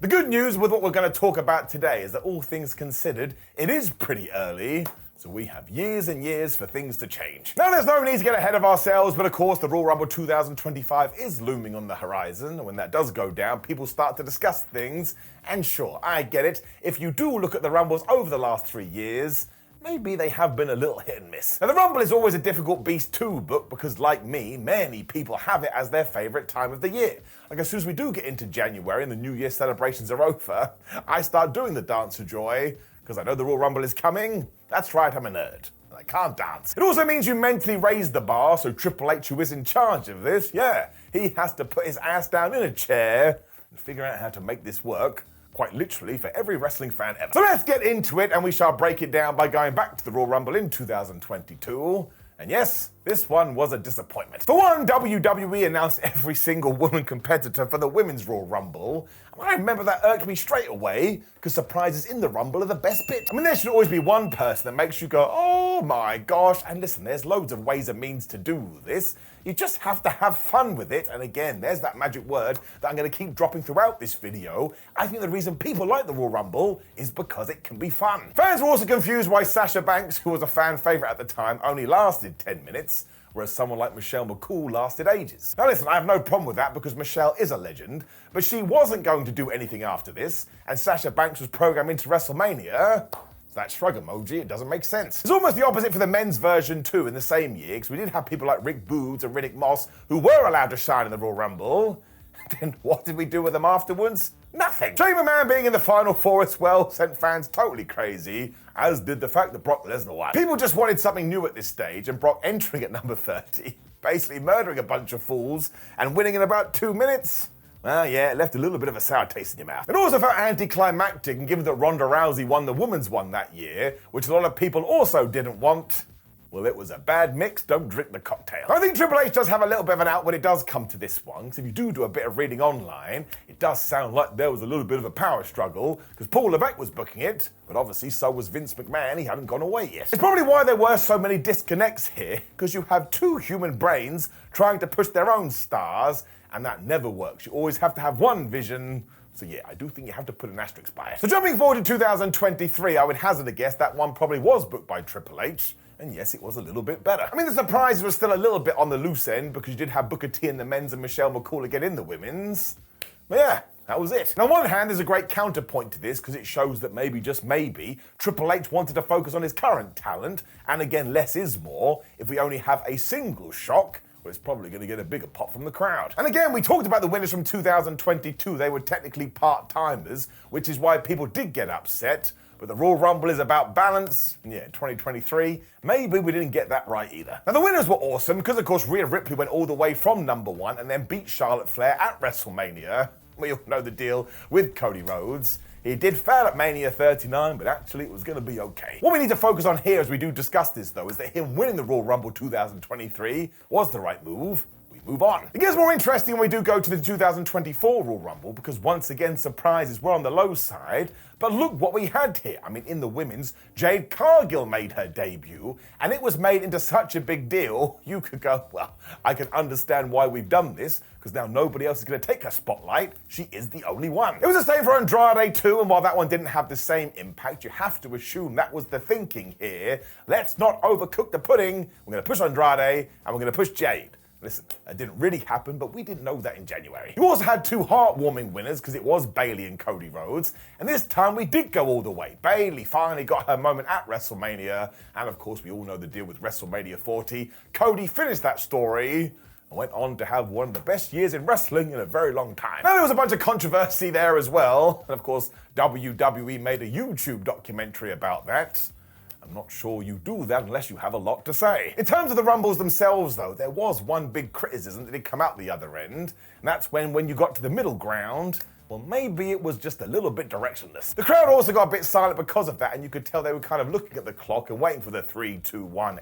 The good news with what we're going to talk about today is that all things considered, it is pretty early. So we have years and years for things to change. Now there's no need to get ahead of ourselves, but of course the Royal Rumble 2025 is looming on the horizon. And when that does go down, people start to discuss things. And sure, I get it. If you do look at the Rumbles over the last 3 years, maybe they have been a little hit and miss. Now the Rumble is always a difficult beast to book because like me, many people have it as their favourite time of the year. Like as soon as we do get into January and the New Year celebrations are over, I start doing the Dance of Joy because I know the Royal Rumble is coming. That's right, I'm a nerd. I can't dance. It also means you mentally raise the bar, so Triple H, who is in charge of this, he has to put his ass down in a chair and figure out how to make this work, quite literally, for every wrestling fan ever. So let's get into it, and we shall break it down by going back to the Royal Rumble in 2022. And yes, this one was a disappointment. For one, WWE announced every single woman competitor for the Women's Royal Rumble. I remember that irked me straight away, because surprises in the Rumble are the best bit. I mean, there should always be one person that makes you go, oh my gosh, and listen, there's loads of ways and means to do this. You just have to have fun with it, and again, there's that magic word that I'm going to keep dropping throughout this video. I think the reason people like the Royal Rumble is because it can be fun. Fans were also confused why Sasha Banks, who was a fan favourite at the time, only lasted 10 minutes, whereas someone like Michelle McCool lasted ages. Now listen, I have no problem with that because Michelle is a legend, but she wasn't going to do anything after this, and Sasha Banks was programmed into WrestleMania. That shrug emoji, it doesn't make sense. It's almost the opposite for the men's version too in the same year, because we did have people like Rick Boogs and Riddick Moss who were allowed to shine in the Royal Rumble. Then what did we do with them afterwards? Nothing. Shane McMahon being in the Final Four as well sent fans totally crazy, as did the fact that Brock Lesnar won. People just wanted something new at this stage, and Brock entering at number 30, basically murdering a bunch of fools and winning in about 2 minutes. Well, yeah, it left a little bit of a sour taste in your mouth. It also felt anticlimactic, and given that Ronda Rousey won the women's one that year, which a lot of people also didn't want, well, it was a bad mix, don't drink the cocktail. I think Triple H does have a little bit of an out when it does come to this one, because if you do a bit of reading online, it does sound like there was a little bit of a power struggle, because Paul Levesque was booking it, but obviously so was Vince McMahon, he hadn't gone away yet. It's probably why there were so many disconnects here, because you have two human brains trying to push their own stars, and that never works. You always have to have one vision. So yeah, I do think you have to put an asterisk by it. So jumping forward to 2023, I would hazard a guess that one probably was booked by Triple H. And yes, it was a little bit better. I mean, the surprises were still a little bit on the loose end because you did have Booker T in the men's and Michelle McCool again in the women's. But yeah, that was it. Now, on one hand, there's a great counterpoint to this because it shows that maybe, just maybe, Triple H wanted to focus on his current talent. And again, less is more. If we only have a single shock, well, it's probably going to get a bigger pop from the crowd. And again, we talked about the winners from 2022. They were technically part-timers, which is why people did get upset. But the Royal Rumble is about balance. And yeah, 2023, maybe we didn't get that right either. Now, the winners were awesome because, of course, Rhea Ripley went all the way from number 1 and then beat Charlotte Flair at WrestleMania. We all know the deal with Cody Rhodes. He did fail at Mania 39, but actually it was going to be okay. What we need to focus on here as we do discuss this, though, is that him winning the Royal Rumble 2023 was the right move. We move on. It gets more interesting when we do go to the 2024 Royal Rumble, because once again, surprises were on the low side. But look what we had here. I mean, in the women's, Jade Cargill made her debut, and it was made into such a big deal, you could go, well, I can understand why we've done this, because now nobody else is going to take her spotlight. She is the only one. It was the same for Andrade too, and while that one didn't have the same impact, you have to assume that was the thinking here. Let's not overcook the pudding. We're going to push Andrade, and we're going to push Jade. Listen, that didn't really happen, but we didn't know that in January. You also had two heartwarming winners because it was Bayley and Cody Rhodes, and this time we did go all the way. Bayley finally got her moment at WrestleMania, and of course we all know the deal with WrestleMania 40. Cody finished that story and went on to have one of the best years in wrestling in a very long time. Now there was a bunch of controversy there as well, and of course WWE made a YouTube documentary about that. I'm not sure you do that unless you have a lot to say. In terms of the Rumbles themselves, though, there was one big criticism that did come out the other end, and that's when you got to the middle ground, well, maybe it was just a little bit directionless. The crowd also got a bit silent because of that, and you could tell they were kind of looking at the clock and waiting for the 3, 2, 1,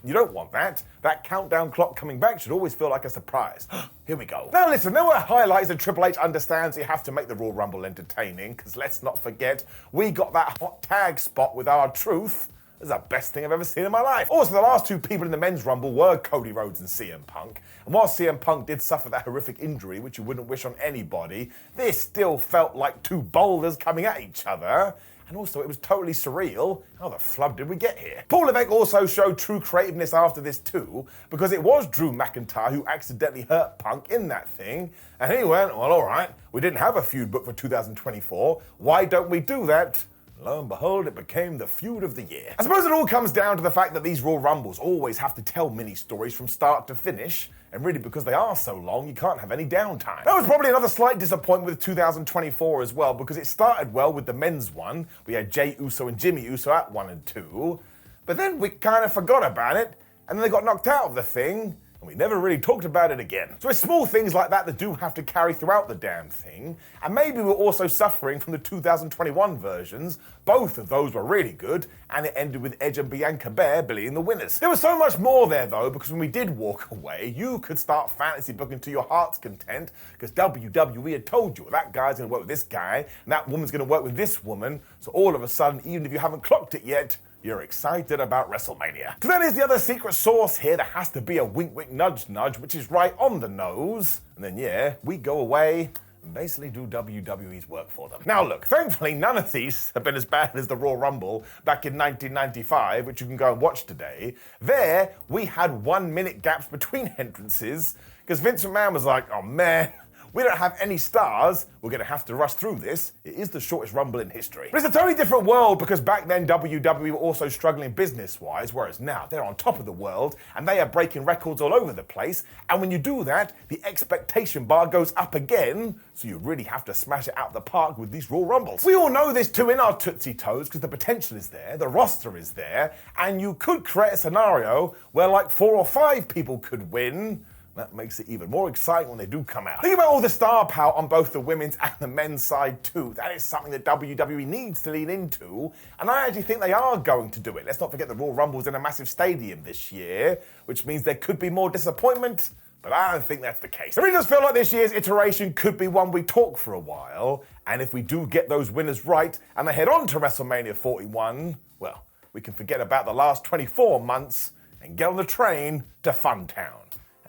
You don't want that. That countdown clock coming back should always feel like a surprise. Here we go. Now listen, there were highlights that Triple H understands you have to make the Royal Rumble entertaining, because let's not forget, we got that hot tag spot with R-Truth, It's the best thing I've ever seen in my life. Also, the last two people in the men's rumble were Cody Rhodes and CM Punk. And while CM Punk did suffer that horrific injury, which you wouldn't wish on anybody, this still felt like two boulders coming at each other. And also, it was totally surreal. How the flub did we get here? Paul Levesque also showed true creativeness after this too, because it was Drew McIntyre who accidentally hurt Punk in that thing. And he went, well, all right, we didn't have a feud booked for 2024. Why don't we do that? Lo and behold, it became the feud of the year. I suppose it all comes down to the fact that these Royal Rumbles always have to tell mini stories from start to finish, and really because they are so long, you can't have any downtime. That was probably another slight disappointment with 2024 as well, because it started well with the men's one. We had Jey Uso and Jimmy Uso at 1 and 2, but then we kind of forgot about it, and then they got knocked out of the thing, and we never really talked about it again. So it's small things like that do have to carry throughout the damn thing, and maybe we're also suffering from the 2021 versions. Both of those were really good, and it ended with Edge and Bianca Belair being the winners. There was so much more there though, because when we did walk away, you could start fantasy booking to your heart's content, because WWE had told you, well, that guy's gonna work with this guy, and that woman's gonna work with this woman, so all of a sudden, even if you haven't clocked it yet, you're excited about WrestleMania. Because that is the other secret sauce here. There has to be a wink, wink, nudge, nudge, which is right on the nose. And then, yeah, we go away and basically do WWE's work for them. Now, look, thankfully, none of these have been as bad as the Royal Rumble back in 1995, which you can go and watch today. There, we had 1 minute gaps between entrances because Vince McMahon was like, oh man, we don't have any stars. We're going to have to rush through this. It is the shortest Rumble in history. But it's a totally different world because back then WWE were also struggling business-wise, whereas now they're on top of the world and they are breaking records all over the place. And when you do that, the expectation bar goes up again, so you really have to smash it out the park with these Royal Rumbles. We all know this too in our Tootsie Toes because the potential is there, the roster is there, and you could create a scenario where like 4 or 5 people could win. That makes it even more exciting when they do come out. Think about all the star power on both the women's and the men's side too. That is something that WWE needs to lean into, and I actually think they are going to do it. Let's not forget the Royal Rumble's in a massive stadium this year, which means there could be more disappointment, but I don't think that's the case. It really does feel like this year's iteration could be one we talk for a while, and if we do get those winners right and they head on to WrestleMania 41, well, we can forget about the last 24 months and get on the train to Funtown.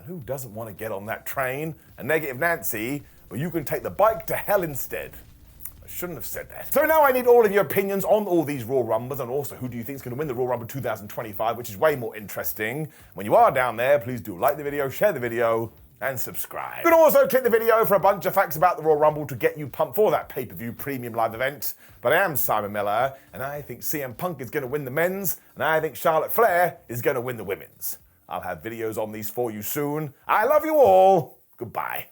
Who doesn't want to get on that train? A negative Nancy, but you can take the bike to hell instead. I shouldn't have said that. So now I need all of your opinions on all these Royal Rumbles, and also who do you think is going to win the Royal Rumble 2025, which is way more interesting. When you are down there, please do like the video, share the video, and subscribe. You can also click the video for a bunch of facts about the Royal Rumble to get you pumped for that pay-per-view premium live event. But I am Simon Miller, and I think CM Punk is going to win the men's, and I think Charlotte Flair is going to win the women's. I'll have videos on these for you soon. I love you all. Goodbye.